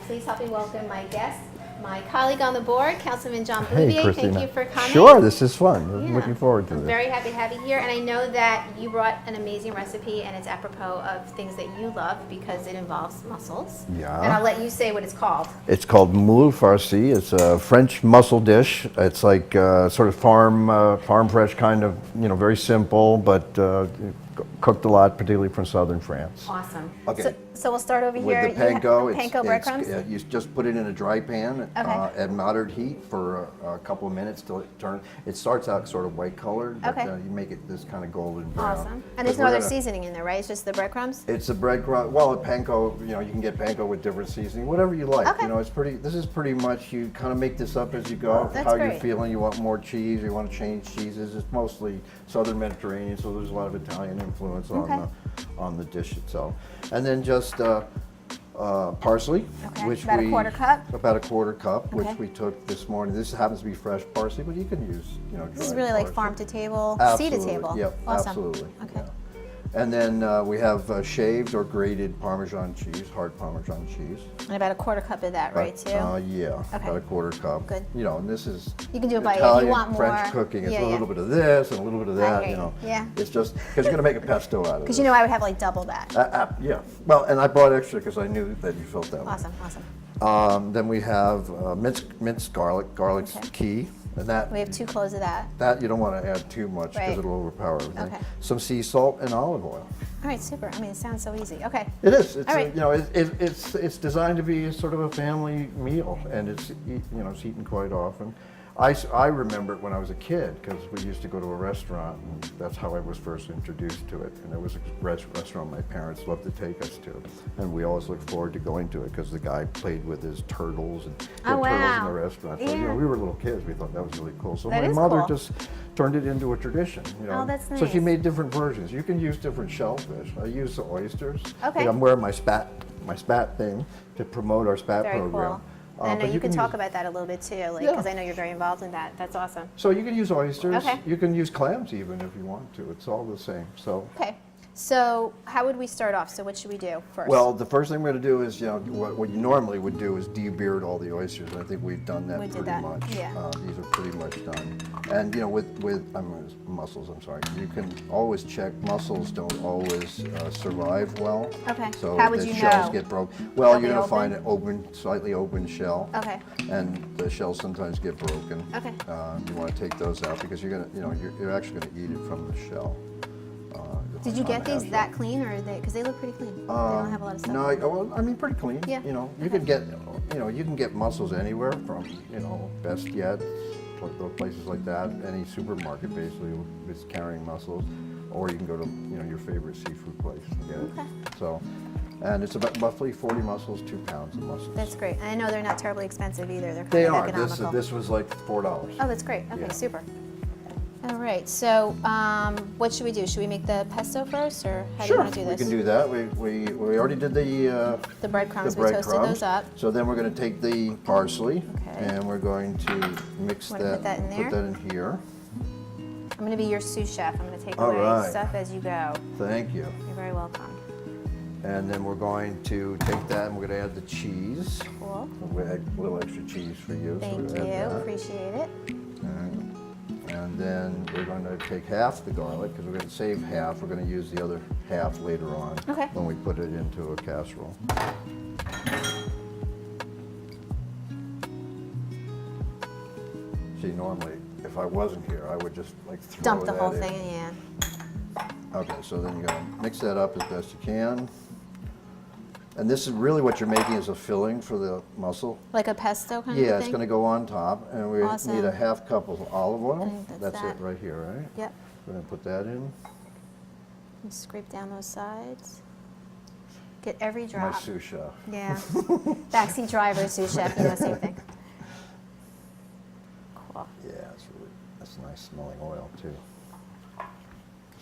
please help me welcome my guest, my colleague on the board, Councilman John Hey, Bouvier. Christina. Thank you for coming. Sure, this is fun. I'm Yeah. looking forward to I'm this. very happy to have you here, and I know that you brought an amazing recipe, and it's apropos of things that you love because it involves mussels. Yeah. And I'll let you say what it's called. It's called moule farci. It's a French mussel dish. It's like sort of farm fresh kind of, very simple, but cooked a lot, particularly from southern France. Awesome. Okay. So we'll start over With here. the panko, Panko breadcrumbs? you just put it in a dry pan Okay. at moderate heat for a couple of minutes till it turns. It starts out sort of white colored, but Okay. you make it this kind of golden brown. Awesome. And there's no other seasoning in there, right? It's just the breadcrumbs? It's a breadcrumb. Well, a panko, you can get panko with different seasoning, whatever you like. Okay. This is pretty much, you kind of make this up as you go. That's how great. you're feeling. You want more cheese, you want to change cheeses. It's mostly southern Mediterranean, so there's a lot of Italian influence on the dish itself. And then just parsley, Okay. which About a quarter cup? About a quarter cup, Okay. which we took this morning. This happens to be fresh parsley, but you can use, This is dried really like parsley. farm to table, sea to Absolutely. table. Yep, Awesome. absolutely. Okay. yeah. And then we have shaved or grated Parmesan cheese, hard Parmesan cheese. And about a quarter cup of that, right, too? Yeah, Okay. about a quarter cup. Good. And this is You can do it by if you Italian, want more. French cooking. It's Yeah, a yeah. little bit of this and a little bit of that. hear you. Yeah. It's just because you're going to make a pesto out of it. Because I would have like double that. Yeah. Well, and I brought extra because I knew that you felt that way. Awesome, awesome. Then we have minced garlic. Garlic's Okay. key, and that We have 2 cloves of that. you don't want to add too much because Right. it'll overpower everything. Okay. Some sea salt and olive oil. All right, super. I mean, it sounds so easy. Okay. It is. It's All right. it's designed to be sort of a family meal, and it's eaten quite often. I remember it when I was a kid because we used to go to a restaurant, and that's how I was first introduced to it. And it was a restaurant my parents loved to take us to, and we always looked forward to going to it because the guy played with his turtles and he had Oh, turtles in wow. the restaurant. So Yeah. we were little kids. We thought that was really cool. So That my is mother cool. just turned it into a tradition. Oh, that's So she nice. made different versions. You can use different shellfish. I use the oysters. Okay. Like I'm wearing my spat thing to promote our spat Very program. cool. And I know But you can talk use- about that a little bit too, like, Yeah. because I know you're very involved in that. That's awesome. So you can use oysters. Okay. You can use clams even if you want to. It's all the same. So. Okay. So how would we start off? So what should we do first? Well, the first thing we're going to do is, what you normally would do is debeard all the oysters. I think we've done that We did pretty that, much. yeah. These are pretty much done. And with mussels, I'm sorry, you can always check. Mussels don't always survive well. Okay. So How would the you shells know? get broken. Well, They'll you're be going to find open? an slightly open shell. Okay. And the shells sometimes get broken. Okay. You want to take those out because you're actually going to eat it from the shell. Did you get on these half that clean, or because they look pretty clean? They don't have a lot of stuff. No, well, I mean pretty clean. Yeah. You can get, you can get mussels anywhere from, Best Yet, places like that. Any supermarket basically is carrying mussels, or you can go to, your favorite seafood place and get it. Okay. So, and it's about roughly 40 mussels, 2 pounds of mussels. That's great. And I know they're not terribly expensive either. They're kind They of are. economical. This was like $4. Oh, that's great. Okay, Yeah. super. All right. So what should we do? Should we make the pesto first, or how do you Sure, want to do we this? can do that. We already did the breadcrumbs. the We toasted breadcrumbs. those up. So then we're going to take the parsley, Okay. and we're going to mix Wanna that. put that in there? Put that in here. I'm going to be your sous chef. I'm going to take All away right. stuff as you go. Thank you. You're very welcome. And then we're going to take that and we're going to add the cheese. Cool. We'll add a little extra cheese for you. Thank so you. we'll add that. Appreciate it. And then we're going to take half the garlic because we're going to save half. We're going to use the other half later on Okay. when we put it into a casserole. See, normally, if I wasn't here, I would just like throw Dump the that whole in. thing in, yeah. Okay, so then you're going to mix that up as best you can. And this is really what you're making is a filling for the mussel. Like a pesto kind of Yeah, thing? it's going to go on top, and we Awesome. need a half cup of olive I oil. think that's it that. right here, right? Yep. We're going to put that in. And scrape down those sides. Get every My drop. sous chef. Yeah. Backseat driver, sous chef, same thing. Cool. Yeah, that's nice smelling oil too.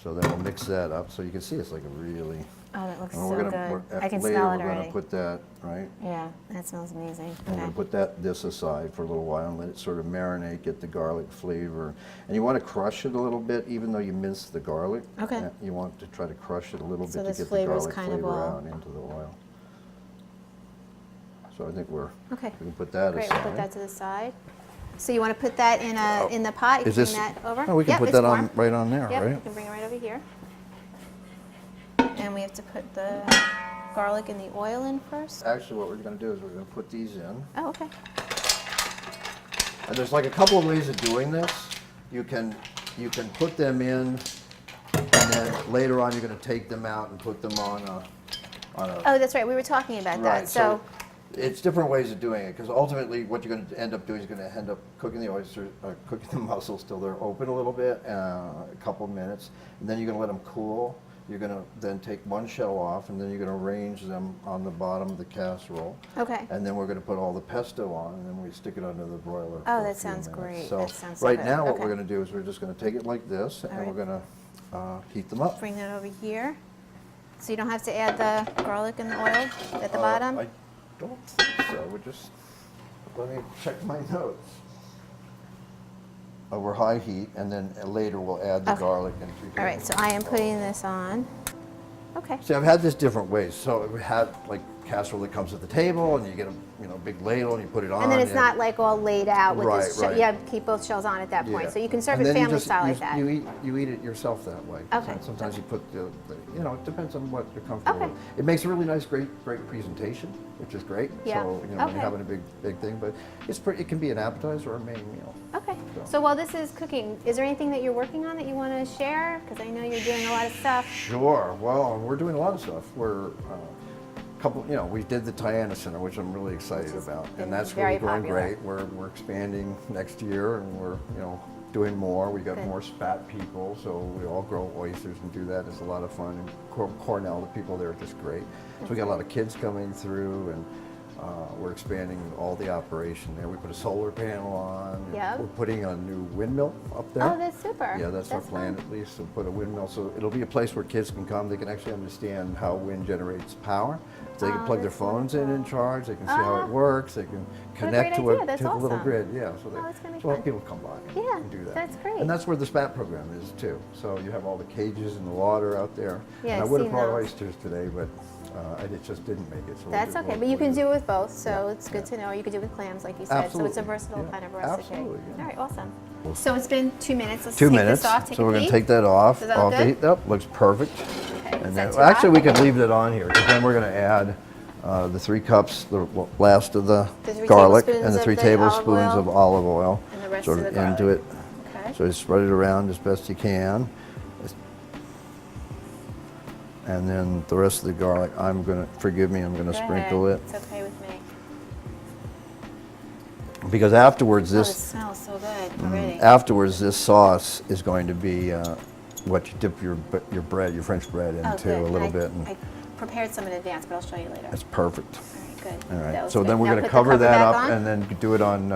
So then we'll mix that up so you can see it's like a really. Oh, that looks and so we're good. gonna, I can later smell it we're already. going to put that, right? Yeah, that smells amazing. We're Okay. going to put this aside for a little while and let it sort of marinate, get the garlic flavor. And you want to crush it a little bit, even though you minced the garlic. Okay. You want to try to crush it a little So bit this to get the flavor is garlic kind of flavor all- out into the oil. So I think we Okay. can put that Great, aside. we'll put that to the side. So you want to put that in the pot? You Is can this? bring that over? Oh, we can Yep, put it's that warm. right on there, Yep, right? you can bring it right over here. And we have to put the garlic and the oil in first. Actually, what we're going to do is we're going to put these in. Oh, okay. And there's like a couple of ways of doing this. You can put them in, and then later on you're going to take them out and put them on a. Oh, that's right. We were talking about that. Right. So it's different ways of doing it, because ultimately what you're going to end up doing is going to end up cooking the oysters, cooking the mussels till they're open a little bit, a couple of minutes, and then you're going to let them cool. You're going to then take one shell off, and then you're going to arrange them on the bottom of the casserole. Okay. And then we're going to put all the pesto on, and then we stick it under the broiler. Oh, for a that few sounds minutes. great. So That sounds so right good. now, what Okay. we're going to do is we're just going to take it like this, and right. we're going to heat them up. Bring that over here. So you don't have to add the garlic and the oil at the bottom? I don't think so. We're just, let me check my notes. Over high heat, and then later we'll add the Okay. garlic into here. All right, so I am putting this on. Okay. See, I've had this different ways. So we had like casserole that comes at the table, and you get a big ladle, and you put it on. And then it's and- not like all laid out with this. Right, right. You have to keep both shells on at that point. Yeah. So you can serve And it then you family just- style you- like that. You eat it yourself that way. Okay. Sometimes you put it depends on what you're comfortable Okay. with. It makes a really nice, great presentation, which is great. Yeah. So, when Okay. you're having a big thing, but it can be an appetizer or a main meal. Okay. So while this is cooking, is there anything that you're working on that you want to share? Because I know you're doing a lot of stuff. Sure. Well, we're doing a lot of stuff. We're we did the Tiana Center, which I'm really excited Which has about, been and that's very really going popular. great. We're expanding next year, and we're doing more. We got Good. more spat people, so we all grow oysters and do that. It's a lot of fun. And Cornell, the people there are just great. So we got a lot of kids coming through, and we're expanding all the operation there. We put a solar panel on. Yep. We're putting a new windmill up there. Oh, that's super. Yeah, that's our plan fun. at least, to put a windmill. So it'll be a place where kids can come. They can actually understand how wind generates power. They can Oh, plug their that's phones in and wonderful. charge. They can see how it works. They can connect to great idea. it That's to the little awesome. grid. Yeah, so Oh, that's gonna be so we'll fun. have people come by Yeah, and do that. that's great. And that's where the spat program is too. So you have all the cages and the water out there. Yeah, and I I've would have seen brought those. oysters today, but I just didn't make it. So That's okay, but you can do it with both, so Yeah, it's good yeah. to know. You could do it with clams, like you said. So it's a Absolutely, versatile yeah, kind of recipe. absolutely, yeah. All right, awesome. So it's been 2 minutes. Let's 2 take minutes. this off. Take So a we're going peek. to take that off. Does that look off the good? heat. Yep, looks perfect. Okay, is And that then, too actually, hot? we could leave it on here, because then we're going to add the 3 cups, the last of the The 3 garlic, tablespoons and the of 3 the tablespoons olive of oil. olive oil. And the rest sort of the into it. Okay. So just spread it around as best you can. And then the rest of the garlic, I'm going to Go sprinkle ahead. it. It's okay with me. Because afterwards, Oh, it this smells so good already. afterwards this sauce is going to be what you dip your bread, your French bread Oh, into good. a little I, bit. And I prepared some in advance, but I'll show you later. that's perfect. All right, good. All That right, was so good. then we're Now going to put the cover that back up on. and then do it on,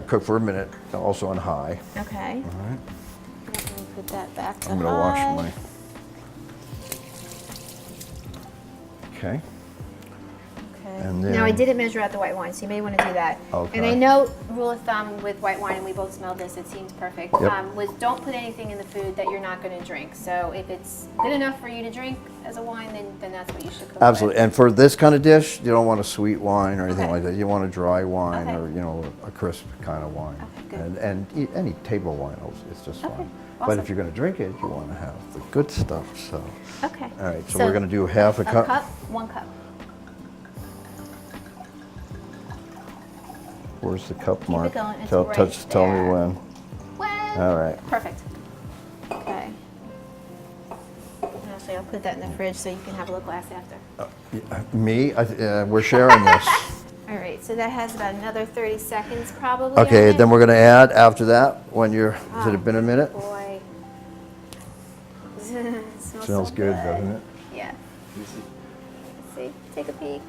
cook for a minute, also on high. Okay. All right, Let me put that back to I'm going to high. wash my. Okay, Okay. and Now I then- didn't measure out the white wine, so you may want to do that. Okay. And I know rule of thumb with white wine, and we both smelled this, it seems perfect. Yep. Was don't put anything in the food that you're not going to drink. So if it's good enough for you to drink as a wine, then that's what you should cook absolutely. with. And for this kind of dish, you don't want a sweet wine or anything Okay. like that. You want a dry wine Okay. or a crisp kind of wine. Okay, good. And any table wine, it's just Okay, fine. But awesome. if you're going to drink it, you want to have the good stuff. So, Okay. all right. So we're going to do half a A cup. cup, 1 cup. Where's the cup Keep mark? it going. It's right Tell me there. when. When? All right. Perfect. Okay. And actually, I'll put that in the fridge so you can have a little glass after. Me? We're sharing this. All right, so that has about another 30 seconds probably. Okay, on it. then we're going to add after that when you're. Has Oh, it been a minute? Boy. Smells Smells so good, doesn't it? Yeah. See, take a peek.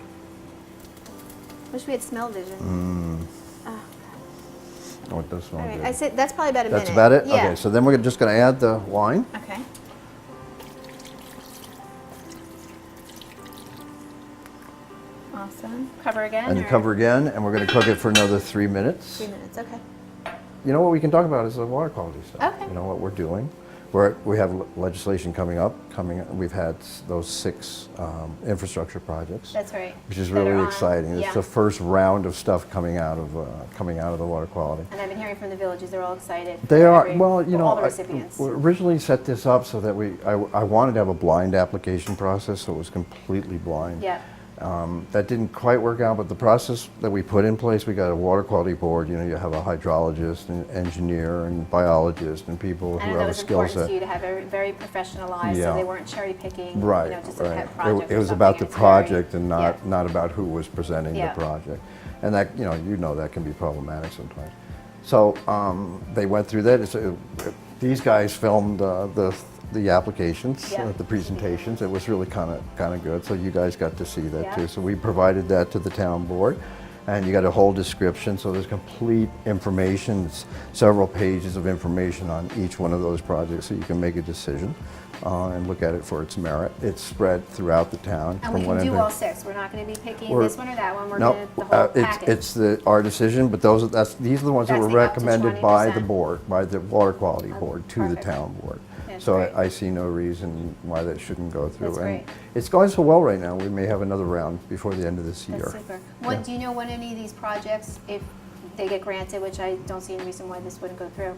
Wish we had smell vision. Oh, Oh, it does smell all right, good. I said that's probably about a minute. That's about it? Yeah. Okay, so then we're just going to add the wine. Okay. Awesome. Cover again? And or- cover again, and we're going to cook it for another 3 minutes. 3 minutes, okay. You know what we can talk about is the water quality stuff. Okay. You know what we're doing. We have legislation coming up. We've had those 6 infrastructure projects. That's right. Which is That are really on. exciting. Yeah. It's the first round of stuff coming out of the water quality. And I've been hearing from the villages, they're all excited. They for are, every- well, you for know, all the recipients. we originally set this up so that I wanted to have a blind application process, so it was completely blind. Yeah. That didn't quite work out, but the process that we put in place, we got a water quality board. You know, you have a hydrologist, and engineer, and biologist, and people I who know that have a was skill important set. to you to have it very professionalized, Yeah. so they weren't cherry picking, Right, you know, just a right. pet project. It or was something, about the and it's very- project and yeah. not about who was presenting Yeah. the project. And that, you know that can be problematic sometimes. So they went through that. These guys filmed the applications, Yeah. the presentations. It was really kind of good. So you guys got to see that Yeah. too. So we provided that to the town board. And you got a whole description, so there's complete information, it's several pages of information on each one of those projects, so you can make a decision and look at it for its merit. It's spread throughout the town. And we one can end do to- all 6. We're not going to be picking We're- this one or that one. We're No, going to, the whole package. it's our decision, but these are the ones that That's were the up to recommended by the 20%. board, by the water quality Oh, board to the perfect. town board. That's So great. I see no reason why that shouldn't go through. That's And great. it's going so well right now, we may have another round before the end of this year. That's super. Do you know when any of these projects, if they get granted, which I don't see any reason why this wouldn't go through,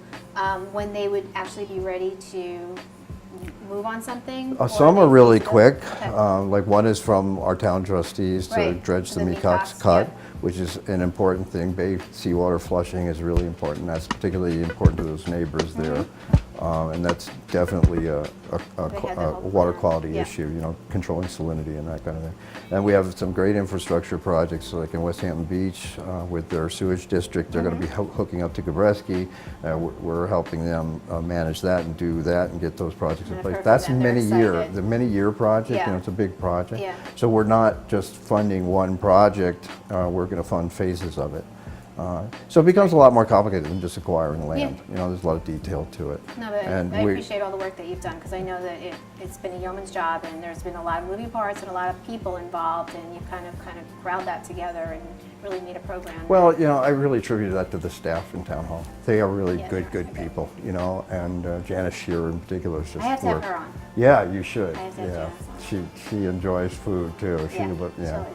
when they would actually be ready to move on something? Or Some they are really still- quick, Okay. like one is from our town trustees to Right, dredge the the Mecox Mecox, cut, yeah. which is an important thing. Bay seawater flushing is really important. That's particularly important to those neighbors there. And that's definitely a Mm-hmm. They had that whole water plan. quality Yeah. issue, you know, controlling salinity and that kind of thing. And we have some great infrastructure projects, like in West Hampton Beach with their sewage district. They're going to be hooking up to Gabreski. We're helping them manage that and do that and get those projects in I've place. heard from That's them. They're excited. the many-year project. Yeah. You know, it's a big project. Yeah. So we're not just funding one project. We're going to fund phases of it. So it becomes a lot more complicated than just acquiring land. Yeah. You know, there's a lot of detail to it. No, but And I we- appreciate all the work that you've done, because I know that it's been a yeoman's job, and there's been a lot of moving parts and a lot of people involved, and you kind of crowd that together and really made a program. Well, you know, I really attribute that to the staff in Town Hall. They are really Yeah. good people, you know, and Janice Shearer in particular is just I have to have work. her on. Yeah, you should. I have to have Yeah, Janice she enjoys food too. Yeah, li- she'll like that.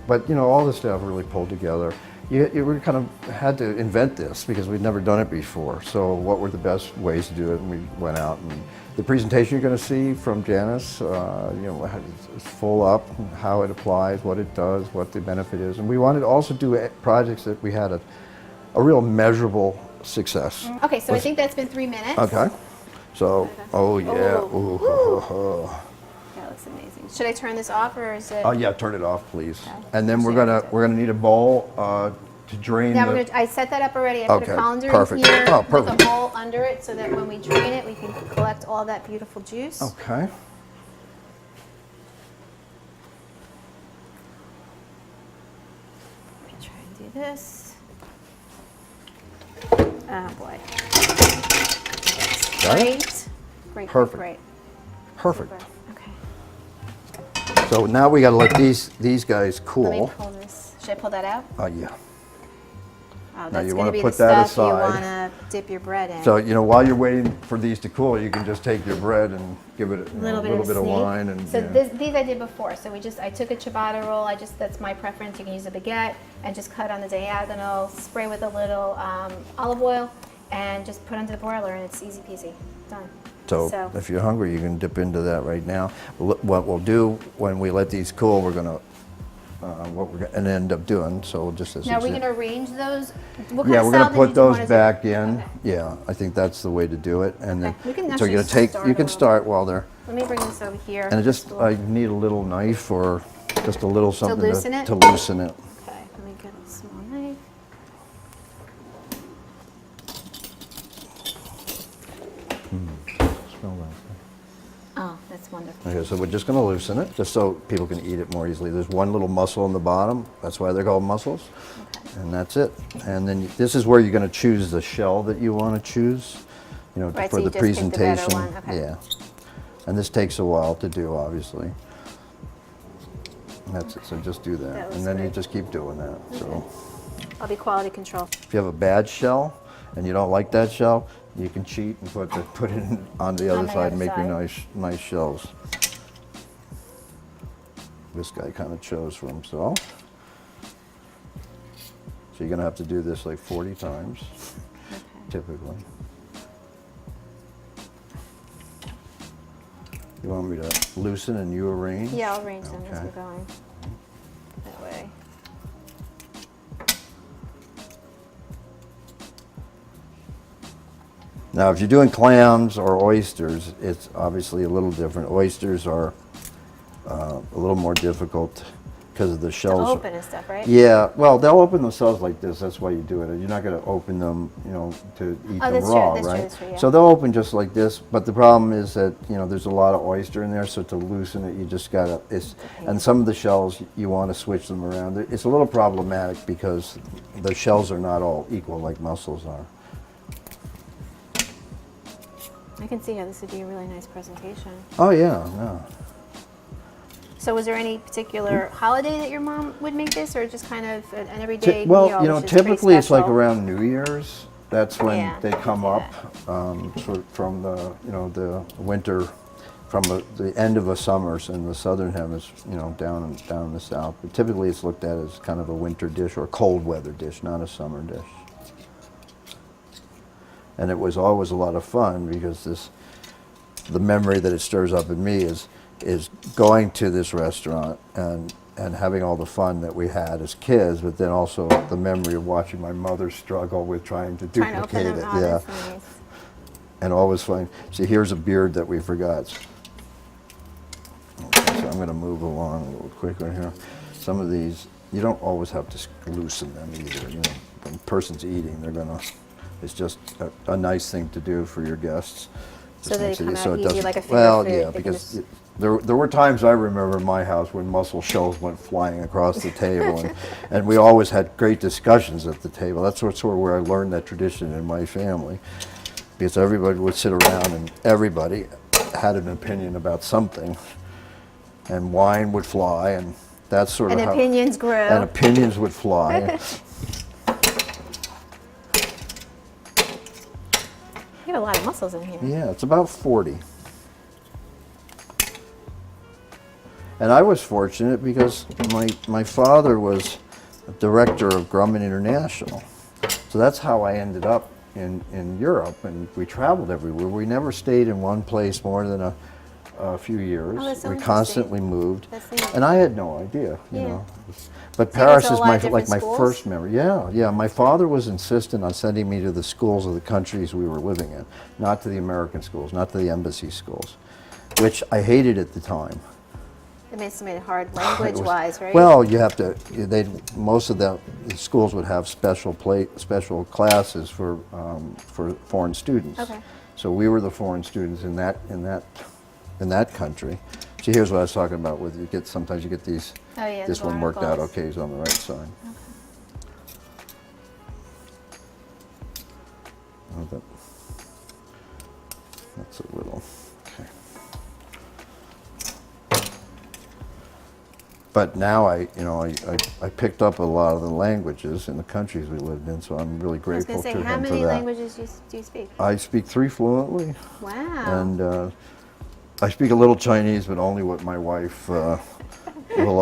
But you know, all the staff really pulled together. We kind of had to invent this because we'd never done it before. So what were the best ways to do it? And we went out, and the presentation you're going to see from Janice, you know, is full up, how it applies, what it does, what the benefit is. And we wanted to also do projects that we had a real measurable success. Okay, so I think that's been 3 minutes. Okay. So, oh yeah. Oh. Ooh. That looks amazing. Should I turn this off, or is it? Oh yeah, turn it off, please. Okay. And then we're gonna need a bowl to drain. Now the, I set that up already. I put Okay, a colander perfect. in here Oh, with perfect. a hole under it, so that when we drain it, we can collect all that beautiful juice. Okay. Let me try and do this. Oh boy. Got it? Great. Perfect. Great. Perfect. Super. Okay. So now we gotta let these guys Let me cool. pull this. Should I pull that out? Yeah. Oh, Now that's you going wanna to be put the that stuff you aside. want to dip your bread in. So you know, while you're waiting for these to cool, you can just take your bread and give it a little a little bit of sneak. wine and. So yeah. these I did before. So I took a ciabatta roll. That's my preference. You can use a baguette and just cut on the diagonal, spray with a little olive oil, and just put under the broiler, and it's easy peasy. Done. So if you're hungry, you can dip into that right now. What we'll do when we let these cool, we're gonna end up doing. So we'll just Now, are we going to arrange those? What kind Yeah, of we're gonna salad put did you want those to do? back in. Okay. Yeah, I think that's the way to do it. And Okay. We can then, so you're gonna actually take, start you a can little. start while they're, Let me bring this over here. and I need a little knife or just a little something loosen it? to loosen it. Okay, let me get a small knife. Smell that. Oh, that's wonderful. Okay, so we're just gonna loosen it, just so people can eat it more easily. There's one little muscle on the bottom, that's why they're called mussels. Okay. And that's it. And then this is where you're gonna choose the shell that you wanna choose, you know, Right, for so you the just pick the better presentation. one, okay. Yeah. And this takes a while to do, obviously. And that's it, so just do That that. looks And then you good. just keep doing that, so. I'll be quality control. If you have a bad shell and you don't like that shell, You can cheat and put it on the other side and make your nice shells. This guy kind of chose for himself. So you're going to have to do this like 40 times, typically. You want me to loosen and you arrange? Yeah, I'll arrange them as we're going. That way. Now, if you're doing clams or oysters, it's obviously a little different. Oysters are a little more difficult because of the shells. Open and stuff, right? Yeah, well, they'll open themselves like this. That's why you do it. You're not going to open them, you know, to eat them raw, right? That's true, yeah. So they'll open just like this. But the problem is that, you know, there's a lot of oyster in there. So to loosen it, you just got to. And some of the shells, you want to switch them around. It's a little problematic because the shells are not all equal like mussels are. I can see how this would be a really nice presentation. Oh yeah, no. So was there any particular holiday that your mom would make this, or just kind of an everyday Well, meal? you know, which is pretty typically it's like special? around New Year's. That's when Yeah, they I come see up from the, you know, the winter, from the end of the summers in the southern hemisphere, you know, down in the south. But typically it's looked at as kind of a winter dish or a cold weather dish, not a summer dish. And it was always a lot of fun because the memory that it stirs up in me is going to this restaurant and having all the fun that we had as kids, but then also the memory of watching my mother struggle with trying to Trying to open duplicate them. it. Oh, Yeah, that's nice. and always fun. See, here's a beard that we forgot. Okay, so I'm going to move along a little quicker here. Some of these, you don't always have to loosen them either. You know, when a person's eating, they're going to. It's just a nice thing to do for your guests. So they makes come it- out it easy doesn't- like a finger Well, food. yeah, They can because just- there were times I remember in my house when mussel shells went flying across the table, and we always had great discussions at the table. That's sort of where I learned that tradition in my family, because everybody would sit around and everybody had an opinion about something, and wine would fly, and that's sort of And how... opinions grew. And opinions would fly. You have a lot of mussels in here. Yeah, it's about 40. And I was fortunate because my father was a director of Grumman International. So that's how I ended up in Europe, and we traveled everywhere. We never stayed in one place more than a few years. Oh, that's so we interesting. constantly moved. That's neat. And I had no idea, you Yeah. know. But So you went Paris to a is lot of my different schools? first memory. Yeah. My father was insistent on sending me to the schools of the countries we were living in, not to the American schools, not to the embassy schools, which I hated at the time. It made it hard language-wise, right? Well, you have to. Most of the schools would have special classes for foreign students. Okay. So we were the foreign students in that country. See, here's what I was talking about. With sometimes you get these. Oh, yeah, This the one worked out barnacles. okay. He's on the right side. Oh, that's a little. Okay. But now I picked up a lot of the languages in the countries we lived in, so I'm really I was grateful going to say, to how him for many that. languages do you speak? I speak 3 fluently, Wow. and I speak a little Chinese, but only what my wife will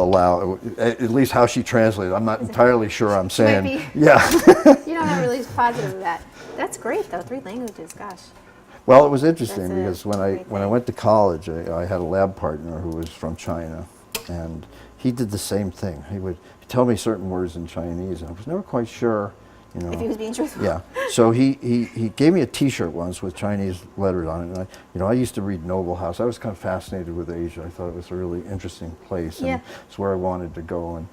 allow. At least how she translates. I'm not entirely sure I'm saying. Might be. Yeah. You don't have really positive of that. That's great, though. 3 languages, gosh. Well, it was interesting That's a because when great I thing. went to college, I had a lab partner who was from China, and he did the same thing. He would tell me certain words in Chinese, and I was never quite sure, you know. If he was being truthful. Yeah. So he gave me a T-shirt once with Chinese letters on it, and I used to read Noble House. I was kind of fascinated with Asia. I thought it was a really interesting place, and Yeah. it's where I wanted to go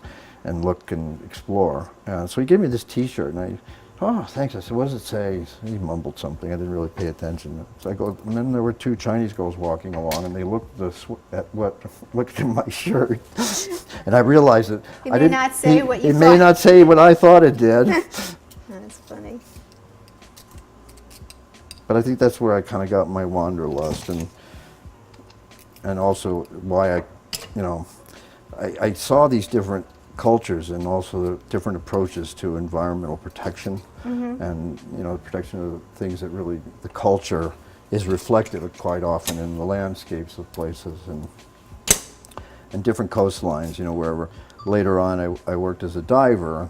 and look and explore. So he gave me this T-shirt, and oh, thanks. I said, what does it say? He mumbled something. I didn't really pay attention. So I go, and then there were 2 Chinese girls walking along, and they looked looked at my shirt, and I realized that It I may didn't. not say what you It may thought. not say what I thought it did. That's funny. But I think that's where I kind of got my wanderlust, and also why I saw these different cultures and also the different approaches to environmental protection and protection of things that really the culture is reflected quite often in the landscapes of places and different coastlines. Wherever later on I worked as a diver,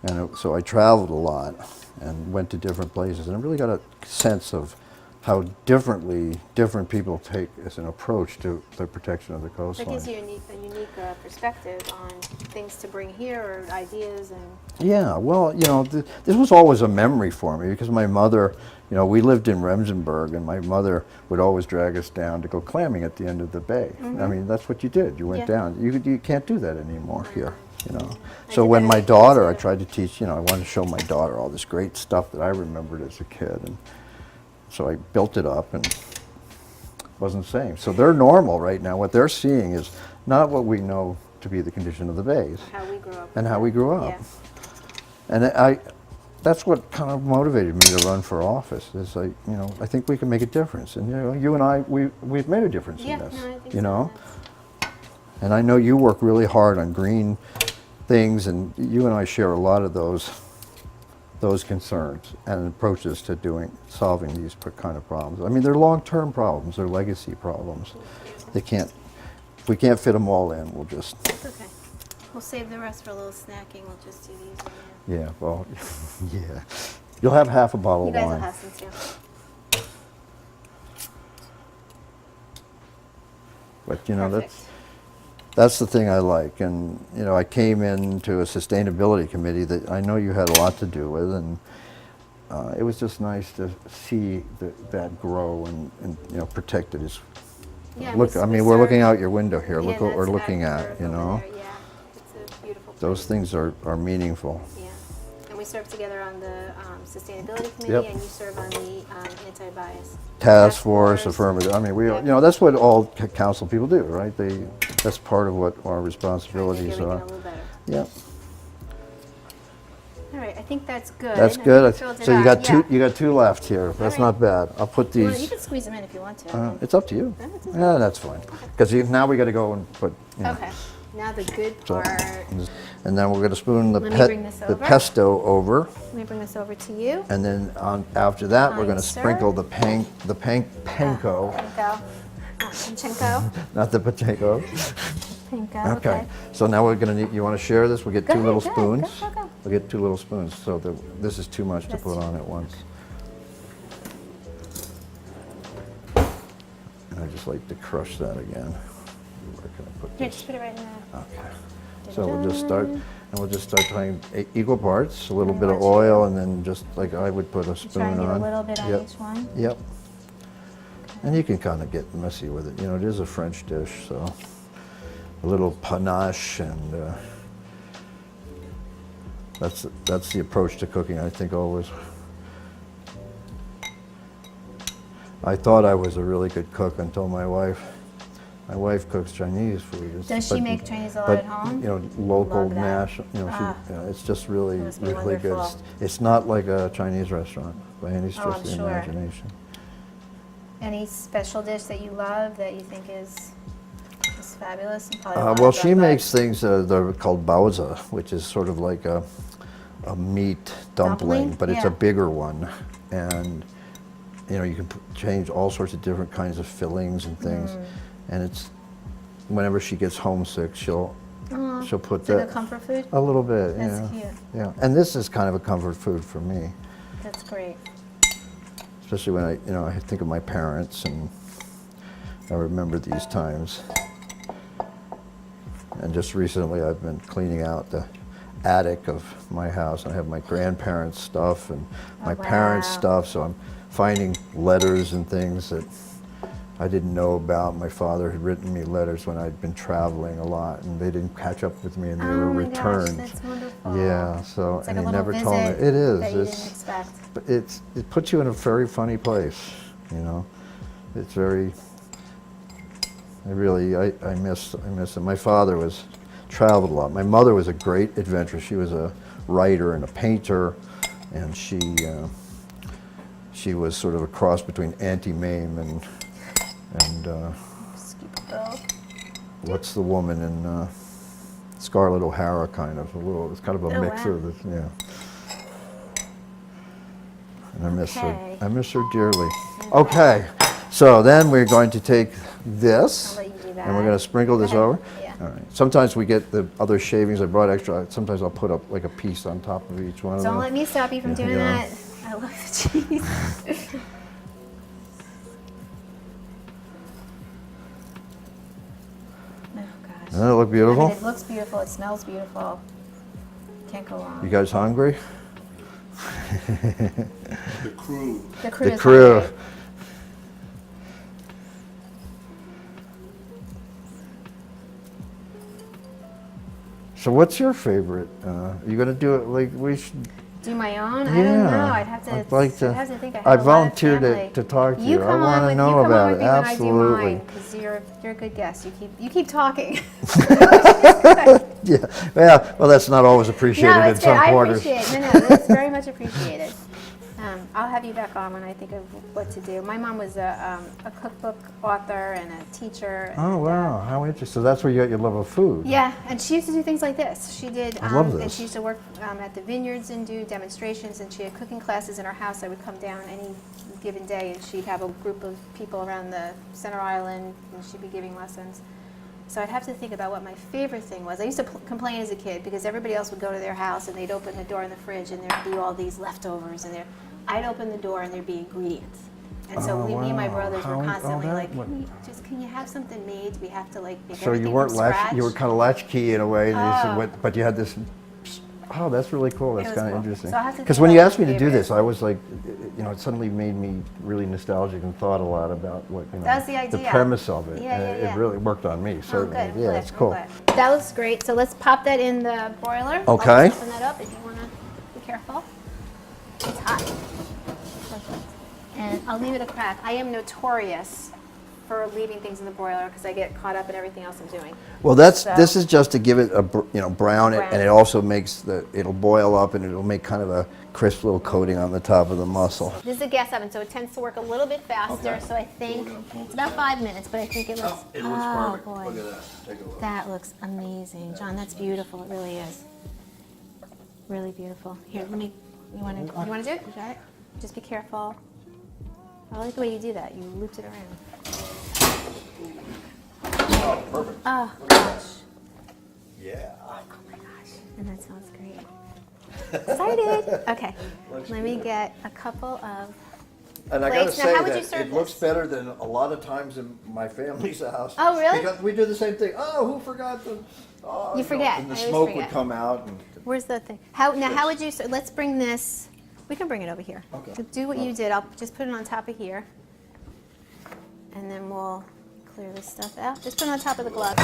and so I traveled a lot and went to different places, and I really got a sense of how different people take as an approach to the protection of the coastline. That gives you a unique perspective on things to bring here or ideas and. Yeah, well, this was always a memory for me because my mother, we lived in Remsenburg, and my mother would always drag us down to go clamming at the end of the bay. I mean, that's what you did. You went down. You can't do that anymore here. So when my daughter, I tried to teach, I wanted to show my daughter all this great stuff that I remembered as a kid, and so I built it up, and it wasn't the same. So they're normal right now. What they're seeing is not what we know to be the condition of the bays. How we grew up. And how we grew up. Yeah. And that's what kind of motivated me to run for office. Is I think we can make a difference. And you and I, we've made a difference in this. No, I think so. And I know you work really hard on green things, and you and I share a lot of those concerns and approaches to solving these kind of problems. I mean, they're long-term problems, they're legacy problems. If we can't fit them all in, we'll just. It's okay. We'll save the rest for a little snacking. We'll just do these. Yeah, well, yeah. You'll have half a bottle You of guys wine. will have some too. But Perfect. that's the thing I like. And I came into a sustainability committee that I know you had a lot to do with, and it was just nice to see that grow and protect it. Yeah, Look, I mean, we're looking out your window here. Look what we're that's looking that at. curve over there. Yeah, it's a beautiful place. Those things are meaningful. Yeah, and we serve together on the sustainability committee, Yep. and you serve on the anti-bias Task force, affirmative. I mean, that's what all council people do, right? That's part of what our responsibilities Make everything are. a little better. Yep. All right, I think that's good. That's I good. think we filled it So you out. got you got two left here. That's right. not bad. I'll put You these. can squeeze them in if you want to. It's up to you. No, it's okay. Yeah, that's fine. Because now we got to go and put. Okay, now the good So- part. And then we're going to spoon Let me bring this the over. pesto over, Let me bring this over to you. and then after that we're going to Sir. sprinkle the panko, Panko. Panchenko. not the potato. Panko. Okay. So now we're going to need. You want to share this? We'll get Go two little ahead, go, spoons. go, go. We'll get two little spoons. So this is too much to That's put too on at once. And I just like to crush that again. Where can I put Here, this? just put it right in there. Okay. So we'll just start trying equal parts, a little And bit of watch oil, and then just like I would put a spoon Try and get a on. little bit on Yep. each one. Yep. And you can kind of get messy with it. It is a French dish, so a little panache, and that's the approach to cooking, I think, always. I thought I was a really good cook until my wife cooks Chinese food. Does she make Chinese a lot but, at home? Local, Love that. national, it's just really, Must be really good. wonderful. It's not like a Chinese restaurant by any stretch I'm of the sure. imagination. Any special dish that you love that you think is fabulous? And probably a lot Well, of she them, but- makes things they're called baozi, which is sort of like a meat dumpling, but it's Yeah. a bigger one, and you can change all sorts of different kinds of fillings and things, and it's whenever she gets homesick, she'll put It's that like a comfort food? a little bit. That's yeah. cute. Yeah, and this is kind of a comfort food for me, That's great. especially when I think of my parents and I remember these times. And just recently, I've been cleaning out the attic of my house. I have my grandparents' stuff and my parents' wow. stuff, so I'm finding letters and things that I didn't know about. My father had written me letters when I'd been traveling a lot, and they didn't catch up with me, and they were my returned. gosh, that's wonderful. Yeah, so It's like and a he little never told me. visit It is. that you didn't expect. But it puts you in a very funny place, It's very. I miss it. My father traveled a lot. My mother was a great adventurer. She was a writer and a painter, and she was sort of a cross between Auntie Mame and Scoop it up. what's the woman in Scarlett O'Hara kind of, it's kind of a Oh, mix wow. of this, yeah. And I miss Okay. her dearly. Okay, so then we're going to take this, I'll let you do that. and we're going to sprinkle this Go over. ahead. Yeah. All right. Sometimes we get the other shavings. I brought extra. Sometimes I'll put up like a piece on top of each one of them. Don't let me stop you from doing Yeah. that. I love the cheese. Oh gosh. Doesn't it look beautiful? I mean, it looks beautiful. It smells beautiful. Can't go wrong. You guys hungry? The crew. The crew. The is crew. hungry. So what's your favorite? Are you going to do it like we should? Do my own? I don't know. Yeah. I'd have to. I'd like to. I'd have to think. I, have I a lot of volunteered family. to talk to you. You I come want on to with know you come about on it. with me when I do Absolutely. mine because you're a good guest. You keep talking. Yeah. Yeah. Well, that's not always appreciated No, in it's good. some I quarters. appreciate it. No, that's very much appreciated. I'll have you back on when I think of what to do. My mom was a cookbook author and a teacher. Oh and, wow, how interesting! So that's where you got your love of food. Yeah, and she used to do things like this. She did, I love and this. she used to work at the vineyards and do demonstrations, and she had cooking classes in her house. I would come down any given day, and she'd have a group of people around the center island, and she'd be giving lessons. So I'd have to think about what my favorite thing was. I used to complain as a kid because everybody else would go to their house, and they'd open the door in the fridge, and there'd be all these leftovers in there. I'd open the door, and there'd be ingredients. And so Oh, me and my wow. brothers were How- constantly that like, would- can you have something made? Do we have to like make So everything you weren't from scratch? you were kind of latchkey in a way, and you Oh. said, but you had this. Oh, that's really cool. That's was kind of cool. interesting. So I have to Because think when you about asked me my to do favorite. this, I was like, it suddenly made me really nostalgic and thought a lot about what That's the idea. premise of it. Yeah, and yeah, yeah. It really worked on me. Oh, Certainly. good. I'm Yeah, glad, it's I'm cool. glad. That looks great. So let's pop that in the broiler. Okay. I'll just open that up if you want to be careful. It's hot. Perfect. And I'll leave it a crack. I am notorious for leaving things in the broiler because I get caught up in everything else I'm doing. Well, So- this is just to give it a brown, Brown. and it also makes it'll boil up and it'll make kind of a crisp little coating on the top of the mussel. This is a gas oven, so it tends to work a little bit faster. Okay. So I think it's about 5 minutes, but I think it looks. It looks oh perfect. boy, Look at that. Take a look. that looks amazing, John. That's beautiful. It really is. Really beautiful. Here, let me. You want to do it? You got it. Just be careful. I like the way you do that. You looped it around. Oh, perfect. Oh gosh. Yeah. Oh my gosh. And that smells great. Excited. Okay. Let me get a couple of. And I gotta Plates. Now, say how would you that serve it looks this? better than a lot of times in my family's house. Oh, really? Because we do the same thing. Oh, who forgot the? Oh, You forget. And the I always smoke forget. would come out. And, Where's the thing? How would you? Let's bring this. We can bring it over here. Okay. So do what you did. I'll just put it on top of here, and then we'll clear this stuff out. Just put it on top of the glove.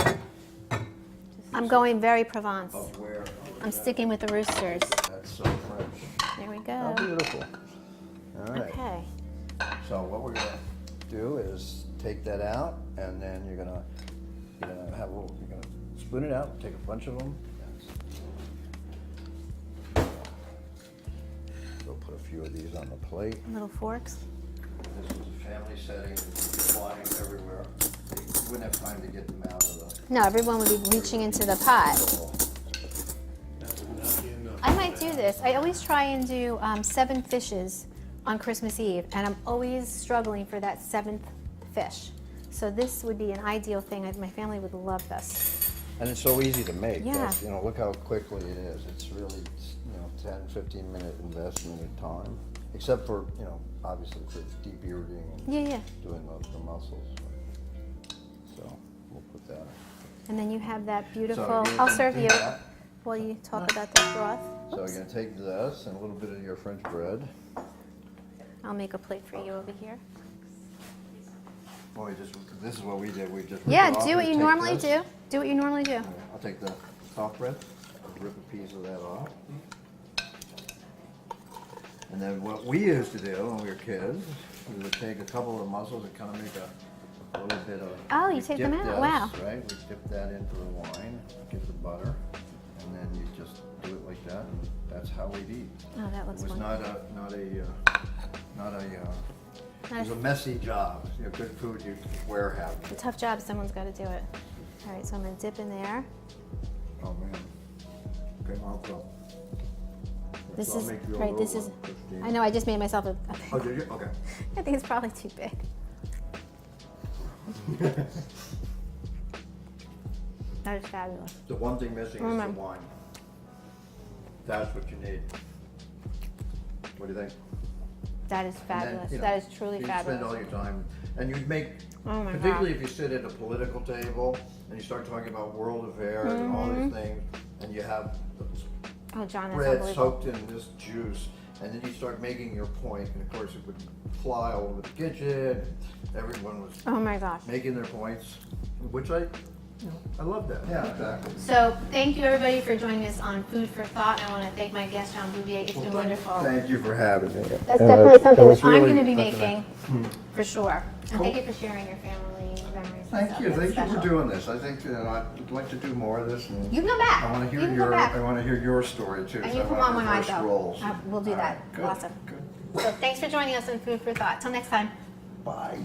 I'm going very Provence. of where? I'm sticking with the roosters. That's so French. There we How go. beautiful. All right. Okay. So what we're gonna do is take that out, and then you're gonna spoon it out. Take a bunch of them. We'll put a few of these on the plate. Little forks. This is a family setting, flying everywhere. You wouldn't have time to get them out of the No, everyone would be reaching into the pot. bowl. I might do this. I always try and do 7 fishes on Christmas Eve, and I'm always struggling for that 7th fish. So this would be an ideal thing. My family would love this. And it's so easy to make. Yeah. That's, look how quickly it is. It's really, 10, 15-minute investment of time. Except for, obviously for debearding and Yeah. doing the muscles. So we'll put that. And then you have that beautiful. So you're I'll gonna serve do you that. while you talk about the broth. So Oops. you're gonna take this and a little bit of your French bread. I'll make a plate for you over here. Well, this is what we did. We just Yeah, rip it off do what and you take normally this. do. Do what you normally do. I'll take the soft bread, rip a piece of that off. And then what we used to do when we were kids, we would take a couple of the mussels and kind of make a little bit of. Oh, you we take them dip out? this, Wow. Right, we dip that into the wine, get the butter, and then you just do it like that. And that's how we'd eat. Oh, that looks It was wonderful. it was a messy job. Good food you wear It's a habit. tough job. Someone's got to do it. All right, so I'm going to dip in there. Oh, man. Okay, I'll go. This So I'll is, make you a right, little this is, one, Christine. I know, I just made myself a Oh, did you? Okay. I think it's probably too big. That is fabulous. The one thing missing is the wine. That's what you need. What do you think? That is And then, fabulous. you know, That is truly you fabulous. spend all your time, and you'd make, Oh my particularly God. if you sit at a political table and you start talking about world affairs and all these things, and you have the Oh, John, that's bread unbelievable. soaked in this juice, and then you start making your point, and of course it would fly all over the kitchen, and everyone was Oh my gosh. making their points, which I love that. Yeah, exactly. So thank you everybody for joining us on Food for Thought. I want to thank my guest, John Bouvier. It's been wonderful. Thank you for having me. That's definitely something was that I'm really- going to be that's making for sure. And Cool. thank you for sharing your family memories. and Thank stuff. you. That's Thank you special. for doing this. I think I'd like to do more of this. And You can come back. I want to You hear can your come back. I want to hear your story too. And so you I come wanna on when I reverse go. roles. We'll do All that. right, good, Awesome. Good. So thanks for joining us on Food for Thought. Till next time. Bye.